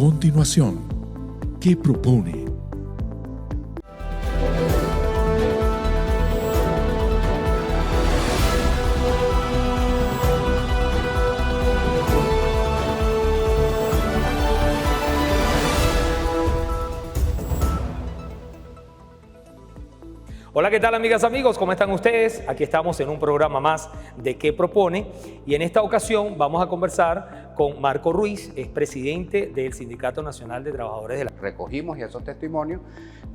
continuación, ¿qué propone? Hola, ¿qué tal, amigas, amigos? ¿Cómo están ustedes? Aquí estamos en un programa más de ¿Qué propone? Y en esta ocasión vamos a conversar con Marco Ruiz, es presidente del Sindicato Nacional de Trabajadores de la... Recogimos esos testimonios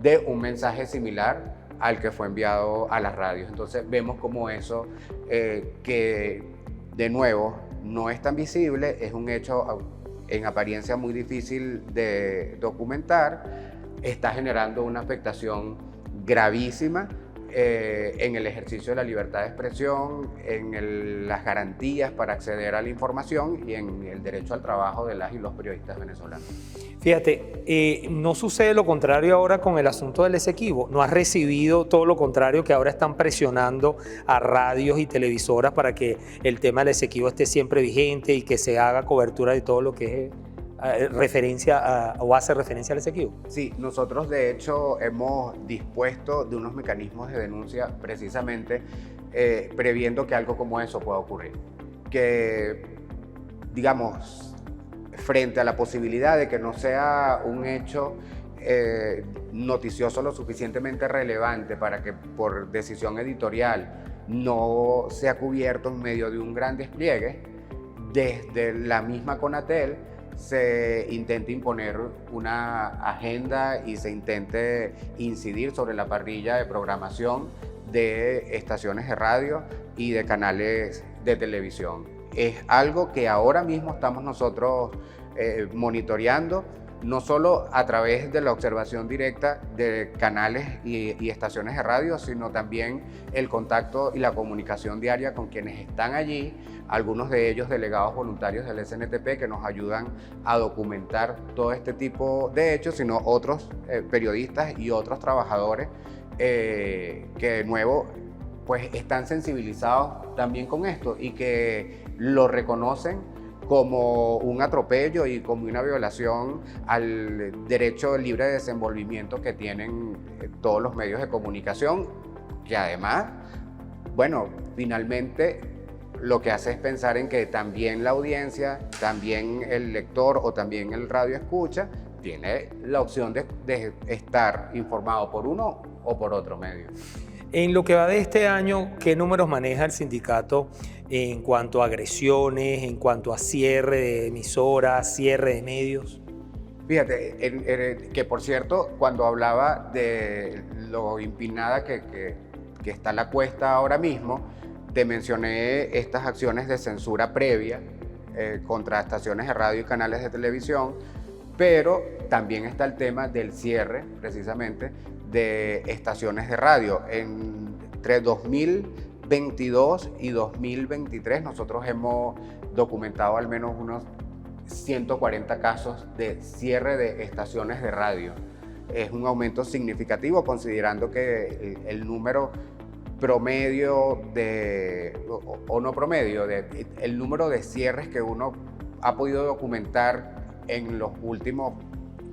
de un mensaje similar al que fue enviado a las radios. Entonces vemos como eso, que de nuevo no es tan visible, es un hecho en apariencia muy difícil de documentar, está generando una afectación gravísima en el ejercicio de la libertad de expresión, en las garantías para acceder a la información y en el derecho al trabajo de las y los periodistas venezolanos. Fíjate, no sucede lo contrario ahora con el asunto del Esequibo. No has recibido todo lo contrario, que ahora están presionando a radios y televisoras para que el tema del Esequibo esté siempre vigente y que se haga cobertura de todo lo que es referencia o hace referencia al Esequibo. Sí, nosotros de hecho hemos dispuesto de unos mecanismos de denuncia precisamente previendo que algo como eso pueda ocurrir. Que, digamos, frente a la posibilidad de que no sea un hecho noticioso lo suficientemente relevante para que por decisión editorial no sea cubierto en medio de un gran despliegue, desde la misma Conatel se intente imponer una agenda y se intente incidir sobre la parrilla de programación de estaciones de radio y de canales de televisión. Es algo que ahora mismo estamos nosotros monitoreando, no solo a través de la observación directa de canales y estaciones de radio, sino también el contacto y la comunicación diaria con quienes están allí, algunos de ellos delegados voluntarios del SNTP que nos ayudan a documentar todo este tipo de hechos, sino otros periodistas y otros trabajadores que de nuevo pues están sensibilizados también con esto y que lo reconocen como un atropello y como una violación al derecho libre de desenvolvimiento que tienen todos los medios de comunicación, que además, bueno, finalmente lo que hace es pensar en que también la audiencia, también el lector o también el radio escucha tiene la opción de estar informado por uno o por otro medio. En lo que va de este año, ¿qué números maneja el sindicato en cuanto a agresiones, en cuanto a cierre de emisoras, cierre de medios? Fíjate, que por cierto, cuando hablaba de lo empinada que está la cuesta ahora mismo, te mencioné estas acciones de censura previa contra estaciones de radio y canales de televisión, pero también está el tema del cierre, precisamente, de estaciones de radio. Entre 2022 y 2023 nosotros hemos documentado al menos unos 140 casos de cierre de estaciones de radio. Es un aumento significativo considerando que el número promedio o no promedio, el número de cierres que uno ha podido documentar en los últimos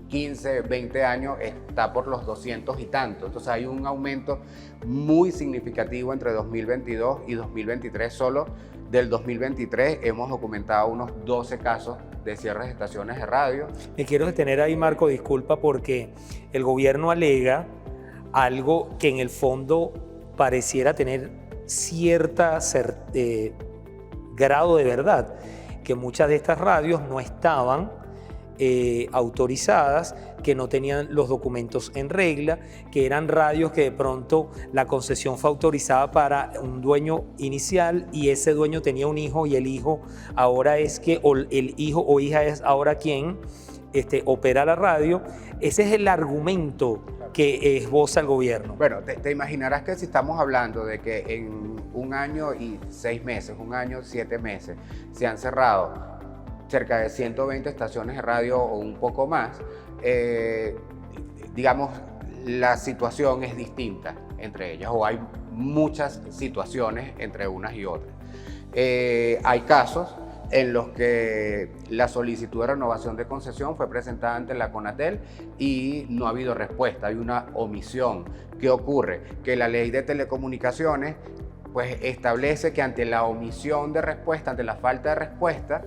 15, 20 años está por los 200 y tantos. Entonces hay un aumento muy significativo entre 2022 y 2023. Solo del 2023 hemos documentado unos 12 casos de cierres de estaciones de radio. Me quiero detener ahí, Marco, disculpa, porque el gobierno alega algo que en el fondo pareciera tener cierta grado de verdad, que muchas de estas radios no estaban autorizadas, que no tenían los documentos en regla, que eran radios que de pronto la concesión fue autorizada para un dueño inicial y ese dueño tenía un hijo y el hijo ahora es que, o el hijo o hija es ahora quien opera la radio. Ese es el argumento que esboza el gobierno. Bueno, te imaginarás que si estamos hablando de que en un año y 6 meses, un año y 7 meses, se han cerrado cerca de 120 estaciones de radio o un poco más, digamos, la situación es distinta entre ellas, o hay muchas situaciones entre unas y otras. Hay casos en los que la solicitud de renovación de concesión fue presentada ante la CONATEL y no ha habido respuesta, hay una omisión. ¿Qué ocurre? Que la ley de telecomunicaciones pues establece que ante la omisión de respuesta, ante la falta de respuesta,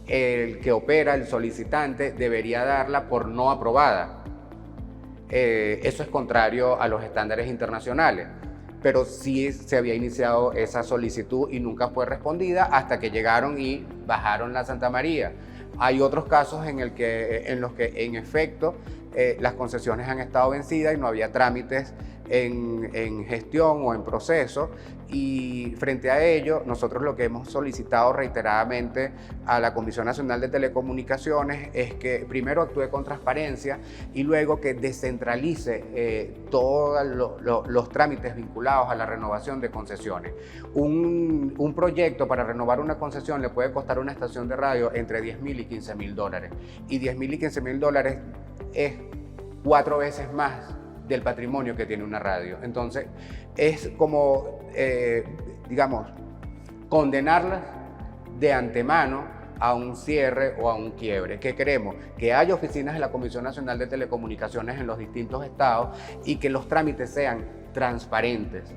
el que opera, el solicitante, debería darla por no aprobada. Eso es contrario a los estándares internacionales, pero sí se había iniciado esa solicitud y nunca fue respondida hasta que llegaron y bajaron la Santa María. Hay otros casos en los que en efecto las concesiones han estado vencidas y no había trámites en gestión o en proceso, y frente a ello nosotros lo que hemos solicitado reiteradamente a la Comisión Nacional de Telecomunicaciones es que primero actúe con transparencia y luego que descentralice todos los trámites vinculados a la renovación de concesiones. Un proyecto para renovar una concesión le puede costar una estación de radio entre $10.000 y $15.000, y $10.000 y $15.000 es 4 veces más del patrimonio que tiene una radio. Entonces es como, digamos, condenarlas de antemano a un cierre o a un quiebre. ¿Qué queremos? Que haya oficinas de la Comisión Nacional de Telecomunicaciones en los distintos estados y que los trámites sean transparentes.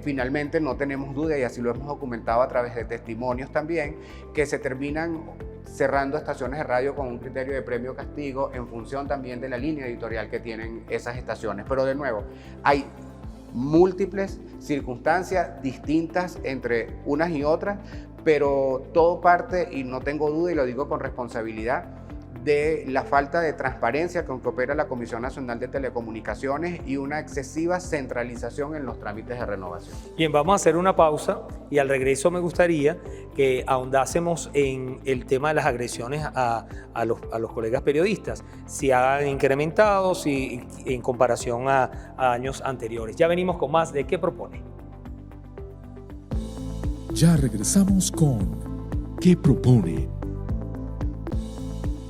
Finalmente no tenemos duda, y así lo hemos documentado a través de testimonios también, que se terminan cerrando estaciones de radio con un criterio de premio-castigo en función también de la línea editorial que tienen esas estaciones. Pero de nuevo, hay múltiples circunstancias distintas entre unas y otras, pero todo parte, y no tengo duda y lo digo con responsabilidad, de la falta de transparencia con que opera la Comisión Nacional de Telecomunicaciones y una excesiva centralización en los trámites de renovación. Bien, vamos a hacer una pausa y al regreso me gustaría que ahondásemos en el tema de las agresiones a los colegas periodistas, si han incrementado, si en comparación a años anteriores. Ya venimos con más de ¿Qué propone? Ya regresamos con ¿Qué propone?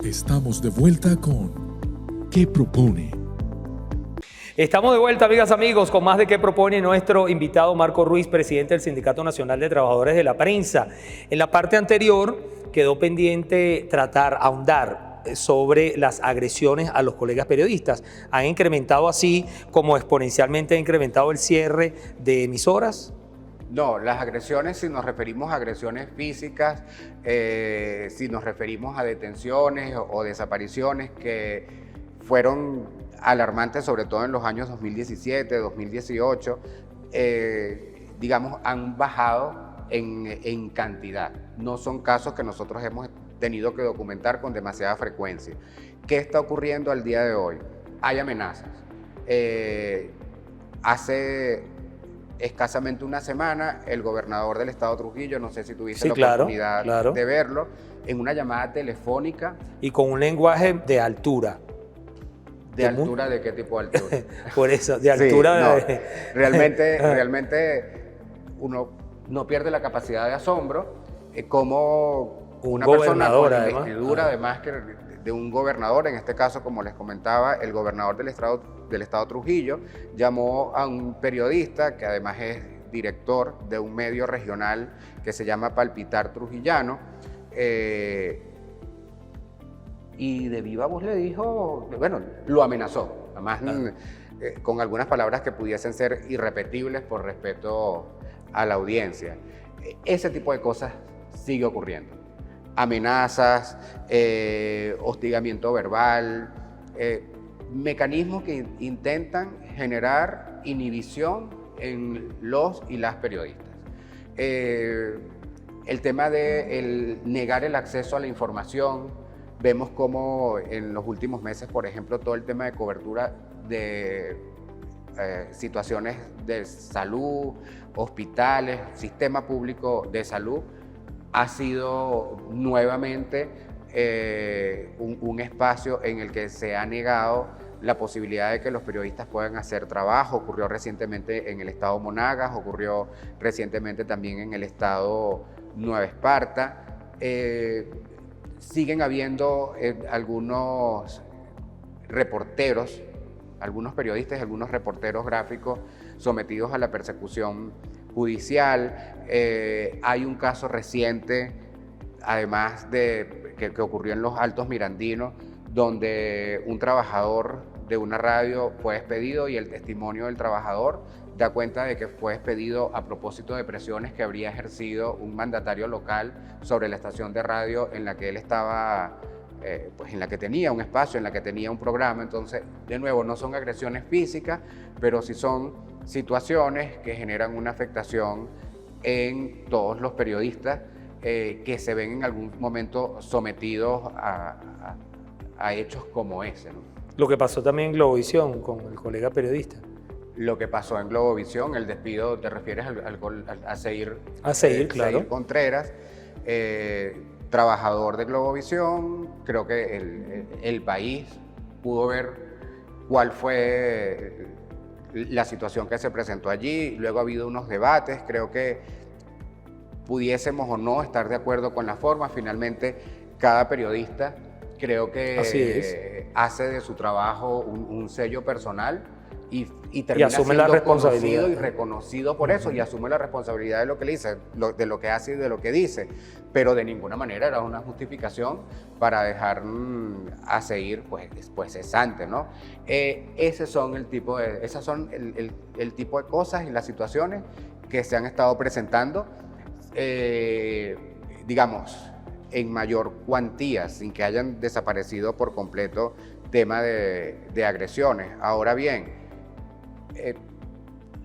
Estamos de vuelta con ¿Qué propone? Estamos de vuelta, amigas, amigos, con más de ¿Qué propone? Nuestro invitado Marco Ruiz, presidente del Sindicato Nacional de Trabajadores de la Prensa. En la parte anterior quedó pendiente ahondar sobre las agresiones a los colegas periodistas. ¿Han incrementado así como exponencialmente ha incrementado el cierre de emisoras? No, las agresiones, si nos referimos a agresiones físicas, si nos referimos a detenciones o desapariciones que fueron alarmantes, sobre todo en los años 2017, 2018, digamos, han bajado en cantidad. No son casos que nosotros hemos tenido que documentar con demasiada frecuencia. ¿Qué está ocurriendo al día de hoy? Hay amenazas. Hace escasamente una semana, el gobernador del estado Trujillo, no sé si tuviste la oportunidad de verlo, en una llamada telefónica. Y con un lenguaje de altura. ¿De altura? ¿De qué tipo de altura? Por eso, de altura. Sí, no, realmente uno no pierde la capacidad de asombro, como una persona con la investidura, además que de un gobernador, en este caso, como les comentaba, el gobernador del estado Trujillo llamó a un periodista que además es director de un medio regional que se llama Palpitar Trujillano, y de viva voz le dijo, bueno, lo amenazó, además con algunas palabras que pudiesen ser irrepetibles por respeto a la audiencia. Ese tipo de cosas sigue ocurriendo. Amenazas, hostigamiento verbal, mecanismos que intentan generar inhibición en los y las periodistas. El tema de negar el acceso a la información, vemos como en los últimos meses, por ejemplo, todo el tema de cobertura de situaciones de salud, hospitales, sistema público de salud, ha sido nuevamente un espacio en el que se ha negado la posibilidad de que los periodistas puedan hacer trabajo. Ocurrió recientemente en el estado Monagas, ocurrió recientemente también en el estado Nueva Esparta. Siguen habiendo algunos reporteros, algunos periodistas y algunos reporteros gráficos sometidos a la persecución judicial. Hay un caso reciente además de que ocurrió en los Altos Mirandinos, donde un trabajador de una radio fue despedido y el testimonio del trabajador da cuenta de que fue despedido a propósito de presiones que habría ejercido un mandatario local sobre la estación de radio en la que él estaba, pues en la que tenía un espacio, en la que tenía un programa. Entonces, de nuevo, no son agresiones físicas, pero sí son situaciones que generan una afectación en todos los periodistas que se ven en algún momento sometidos a hechos como ese, ¿no? Lo que pasó también en Globovisión con el colega periodista. Lo que pasó en Globovisión, el despido, ¿te refieres a Seir? A Seir, claro. Seir Contreras, trabajador de Globovisión. Creo que el país pudo ver cuál fue la situación que se presentó allí. Luego ha habido unos debates, creo que pudiésemos o no estar de acuerdo con la forma. Finalmente, cada periodista creo que hace de su trabajo un sello personal y termina asume siendo la responsabilidad conocido y reconocido por eso, y asume la responsabilidad de lo que le dice, de lo que hace y de lo que dice, pero de ninguna manera era una justificación para dejar a seguir pues cesante, ¿no? Esas son el tipo de cosas y las situaciones que se han estado presentando, digamos, en mayor cuantía, sin que hayan desaparecido por completo tema de agresiones. Ahora bien,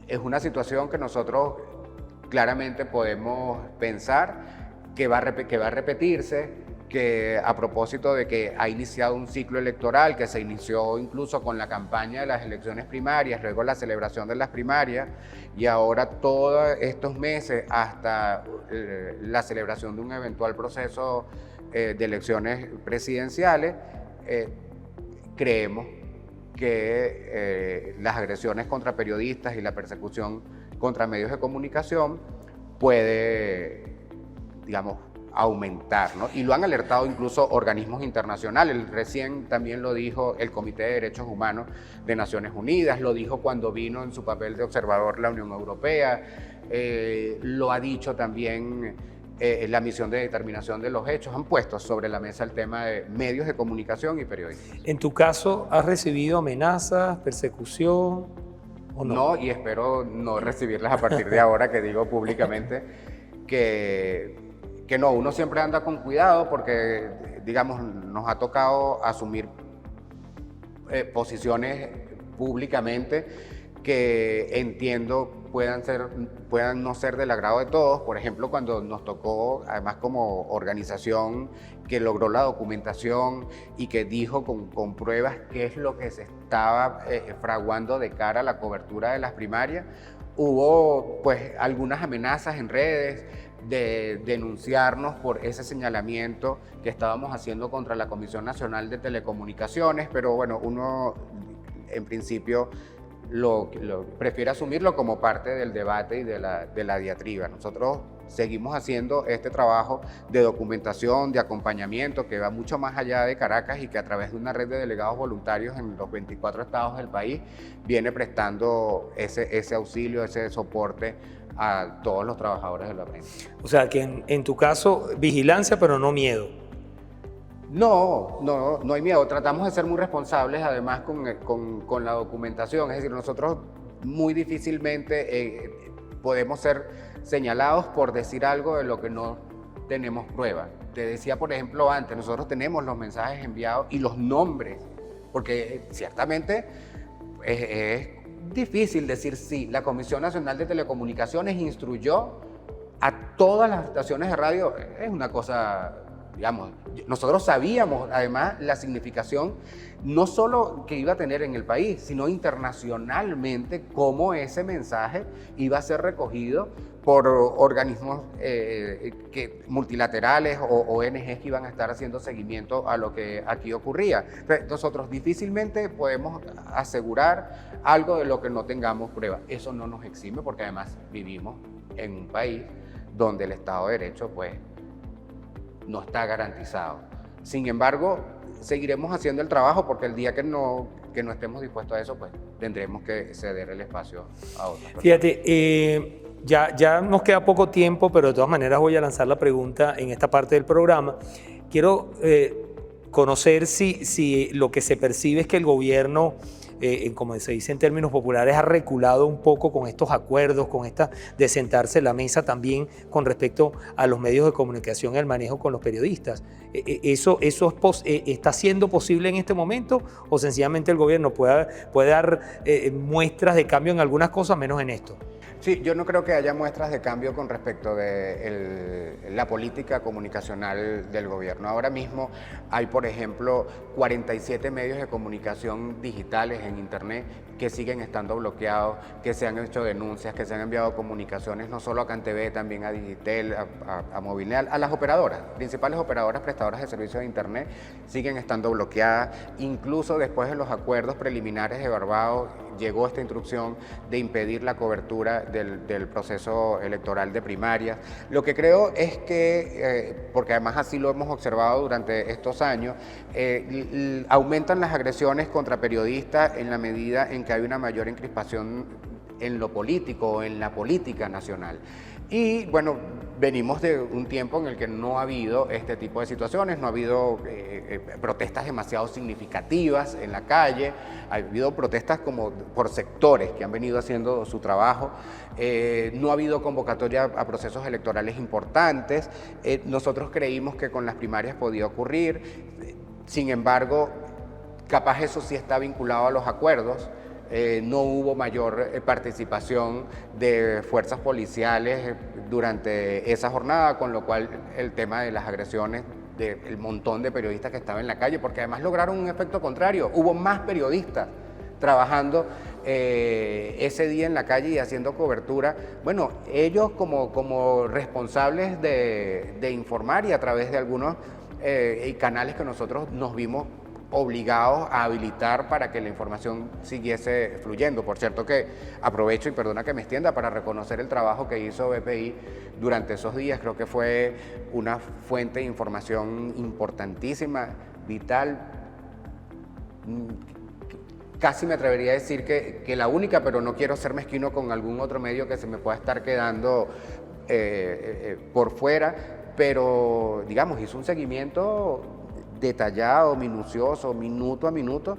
es una situación que nosotros claramente podemos pensar que va a repetirse, que a propósito de que ha iniciado un ciclo electoral que se inició incluso con la campaña de las elecciones primarias, luego la celebración de las primarias y ahora todos estos meses hasta la celebración de un eventual proceso de elecciones presidenciales, creemos que las agresiones contra periodistas y la persecución contra medios de comunicación puede, digamos, aumentar, ¿no? Y lo han alertado incluso organismos internacionales. Recién también lo dijo el Comité de Derechos Humanos de Naciones Unidas, lo dijo cuando vino en su papel de observador la Unión Europea, lo ha dicho también la misión de determinación de los hechos. Han puesto sobre la mesa el tema de medios de comunicación y periodistas. En tu caso, ¿has recibido amenazas, persecución o no? No, y espero no recibirlas a partir de ahora, que digo públicamente que no, uno siempre anda con cuidado porque, digamos, nos ha tocado asumir posiciones públicamente que entiendo puedan no ser del agrado de todos. Por ejemplo, cuando nos tocó, además como organización que logró la documentación y que dijo con pruebas qué es lo que se estaba fraguando de cara a la cobertura de las primarias, hubo pues algunas amenazas en redes de denunciarnos por ese señalamiento que estábamos haciendo contra la Comisión Nacional de Telecomunicaciones, pero bueno, uno en principio prefiere asumirlo como parte del debate y de la diatriba. Nosotros seguimos haciendo este trabajo de documentación, de acompañamiento, que va mucho más allá de Caracas y que a través de una red de delegados voluntarios en los 24 estados del país viene prestando ese auxilio, ese soporte a todos los trabajadores de la prensa. O sea, que en tu caso, vigilancia, pero no miedo. No hay miedo. Tratamos de ser muy responsables, además, con la documentación. Es decir, nosotros muy difícilmente podemos ser señalados por decir algo de lo que no tenemos prueba. Te decía, por ejemplo, antes, nosotros tenemos los mensajes enviados y los nombres, porque ciertamente es difícil decir sí. La Comisión Nacional de Telecomunicaciones instruyó a todas las estaciones de radio. Es una cosa, digamos, nosotros sabíamos además la significación no solo que iba a tener en el país, sino internacionalmente, cómo ese mensaje iba a ser recogido por organismos multilaterales o ONGs que iban a estar haciendo seguimiento a lo que aquí ocurría. Entonces, nosotros difícilmente podemos asegurar algo de lo que no tengamos prueba. Eso no nos exime porque además vivimos en un país donde el Estado de Derecho pues no está garantizado. Sin embargo, seguiremos haciendo el trabajo porque el día que no estemos dispuestos a eso, pues tendremos que ceder el espacio a otras personas. Fíjate, ya nos queda poco tiempo, pero de todas maneras voy a lanzar la pregunta en esta parte del programa. Quiero conocer si lo que se percibe es que el gobierno, como se dice en términos populares, ha reculado un poco con estos acuerdos, con esta de sentarse en la mesa también con respecto a los medios de comunicación y el manejo con los periodistas. ¿Eso está siendo posible en este momento o sencillamente el gobierno puede dar muestras de cambio en algunas cosas, menos en esto? Sí, yo no creo que haya muestras de cambio con respecto de la política comunicacional del gobierno. Ahora mismo hay, por ejemplo, 47 medios de comunicación digitales en Internet que siguen estando bloqueados, que se han hecho denuncias, que se han enviado comunicaciones no solo a CanTV, también a Digitel, a Movilnet, a las operadoras, principales operadoras prestadoras de servicios de Internet, siguen estando bloqueadas. Incluso después de los acuerdos preliminares de Barbados, llegó esta instrucción de impedir la cobertura del proceso electoral de primarias. Lo que creo es que, porque además así lo hemos observado durante estos años, aumentan las agresiones contra periodistas en la medida en que hay una mayor encrispación en lo político, en la política nacional. Y bueno, venimos de un tiempo en el que no ha habido este tipo de situaciones, no ha habido protestas demasiado significativas en la calle, ha habido protestas como por sectores que han venido haciendo su trabajo, no ha habido convocatoria a procesos electorales importantes, nosotros creímos que con las primarias podía ocurrir, sin embargo, capaz eso sí está vinculado a los acuerdos. No hubo mayor participación de fuerzas policiales durante esa jornada, con lo cual el tema de las agresiones del montón de periodistas que estaban en la calle, porque además lograron un efecto contrario, hubo más periodistas trabajando ese día en la calle y haciendo cobertura. Bueno, ellos como responsables de informar y a través de algunos canales que nosotros nos vimos obligados a habilitar para que la información siguiese fluyendo. Por cierto que aprovecho y perdona que me extienda para reconocer el trabajo que hizo BPI durante esos días. Creo que fue una fuente de información importantísima, vital. Casi me atrevería a decir que la única, pero no quiero ser mezquino con algún otro medio que se me pueda estar quedando por fuera, pero digamos, hizo un seguimiento detallado, minucioso, minuto a minuto,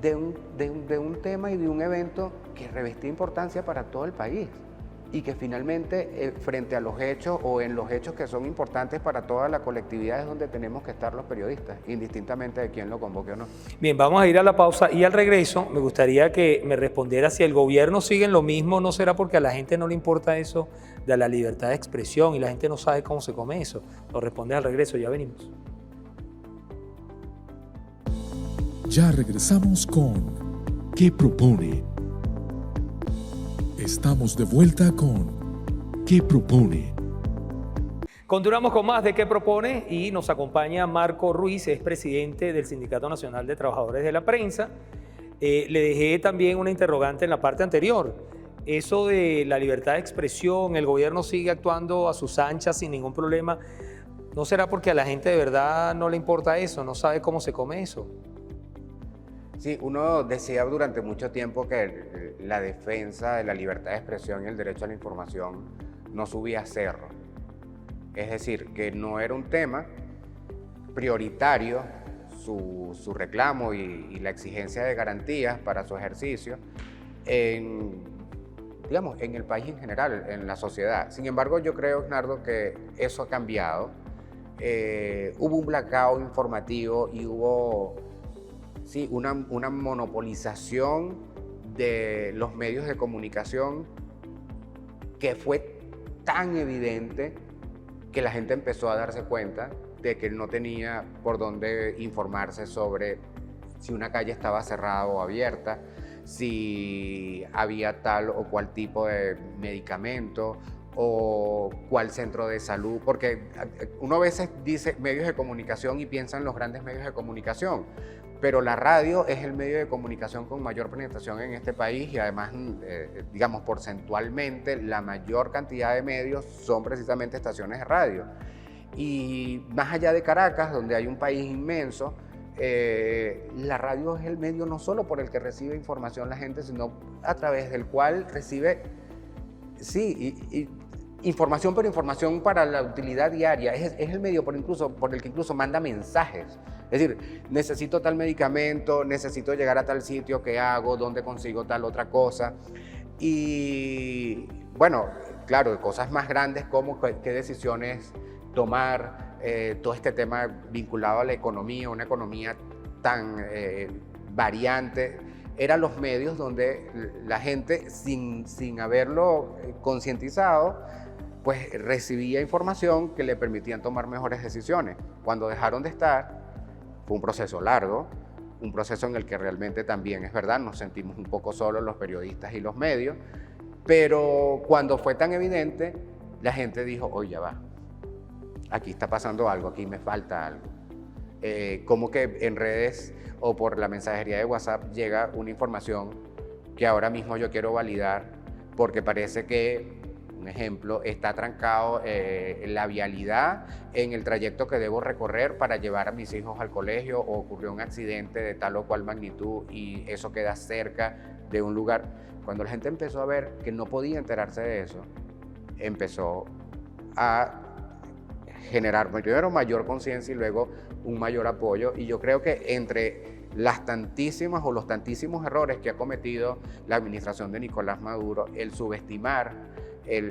de un tema y de un evento que revestía importancia para todo el país y que finalmente frente a los hechos o en los hechos que son importantes para toda la colectividad es donde tenemos que estar los periodistas, indistintamente de quién lo convoque o no. Bien, vamos a ir a la pausa y al regreso me gustaría que me respondiera si el gobierno sigue en lo mismo, ¿no será porque a la gente no le importa eso de la libertad de expresión y la gente no sabe cómo se come eso? Lo responde al regreso, ya venimos. Ya regresamos con ¿Qué propone? Estamos de vuelta con ¿Qué propone? Continuamos con más de ¿Qué propone? Y nos acompaña Marco Ruiz, es presidente del Sindicato Nacional de Trabajadores de la Prensa. Le dejé también una interrogante en la parte anterior. Eso de la libertad de expresión, el gobierno sigue actuando a sus anchas sin ningún problema. ¿No será porque a la gente de verdad no le importa eso, no sabe cómo se come eso? Sí, uno decía durante mucho tiempo que la defensa de la libertad de expresión y el derecho a la información no subía a cerro. Es decir, que no era un tema prioritario su reclamo y la exigencia de garantías para su ejercicio en el país en general, en la sociedad. Sin embargo, yo creo, Nardo, que eso ha cambiado. Hubo un blackout informativo y hubo una monopolización de los medios de comunicación que fue tan evidente que la gente empezó a darse cuenta de que no tenía por dónde informarse sobre si una calle estaba cerrada o abierta, si había tal o cual tipo de medicamento o cuál centro de salud, porque uno a veces dice medios de comunicación y piensa en los grandes medios de comunicación, pero la radio es el medio de comunicación con mayor penetración en este país y además, porcentualmente, la mayor cantidad de medios son precisamente estaciones de radio. Y más allá de Caracas, donde hay un país inmenso, la radio es el medio no solo por el que recibe información la gente, sino a través del cual recibe Sí, información, pero información para la utilidad diaria. Es el medio por el que incluso manda mensajes. Es decir, necesito tal medicamento, necesito llegar a tal sitio, ¿qué hago? ¿Dónde consigo tal otra cosa? Y bueno, claro, cosas más grandes como qué decisiones tomar, todo este tema vinculado a la economía, una economía tan variante. Eran los medios donde la gente, sin haberlo concientizado, pues recibía información que le permitían tomar mejores decisiones. Cuando dejaron de estar, fue un proceso largo, un proceso en el que realmente también, es verdad, nos sentimos un poco solos los periodistas y los medios, pero cuando fue tan evidente, la gente dijo, oye, ya va, aquí está pasando algo, aquí me falta algo. Como que en redes o por la mensajería de WhatsApp llega una información que ahora mismo yo quiero validar porque parece que, un ejemplo, está trancado la vialidad en el trayecto que debo recorrer para llevar a mis hijos al colegio, o ocurrió un accidente de tal o cual magnitud y eso queda cerca de un lugar. Cuando la gente empezó a ver que no podía enterarse de eso, empezó a generar primero mayor conciencia y luego un mayor apoyo. Y yo creo que entre las tantísimas o los tantísimos errores que ha cometido la administración de Nicolás Maduro, el subestimar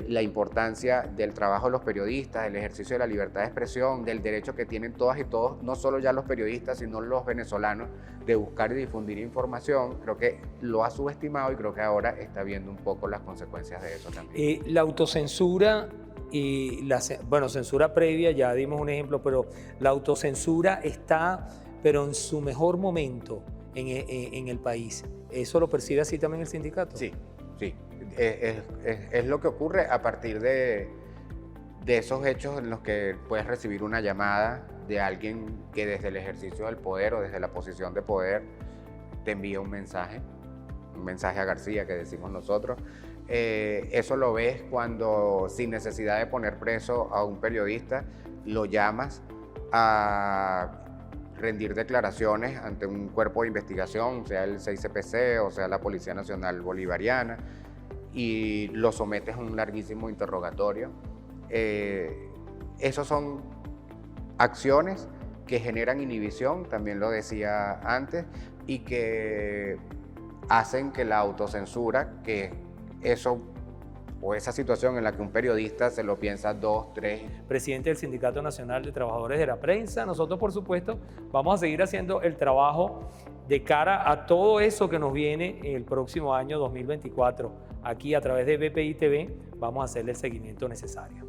la importancia del trabajo de los periodistas, del ejercicio de la libertad de expresión, del derecho que tienen todas y todos, no solo ya los periodistas, sino los venezolanos, de buscar y difundir información, creo que lo ha subestimado y creo que ahora está viendo un poco las consecuencias de eso también. La autocensura y bueno, censura previa, ya dimos un ejemplo, pero la autocensura está, pero en su mejor momento en el país. ¿Eso lo percibe así también el sindicato? Sí, sí. Es lo que ocurre a partir de esos hechos en los que puedes recibir una llamada de alguien que desde el ejercicio del poder o desde la posición de poder te envía un mensaje a García, que decimos nosotros. Eso lo ves cuando, sin necesidad de poner preso a un periodista, lo llamas a rendir declaraciones ante un cuerpo de investigación, sea el 6CPC o sea la Policía Nacional Bolivariana, y lo sometes a un larguísimo interrogatorio. Esos son acciones que generan inhibición, también lo decía antes, y que hacen que la autocensura, que eso o esa situación en la que un periodista se lo piensa 2, 3. Presidente del Sindicato Nacional de Trabajadores de la Prensa, nosotros por supuesto vamos a seguir haciendo el trabajo de cara a todo eso que nos viene en el próximo año 2024. Aquí a través de BPI TV vamos a hacerle el seguimiento necesario.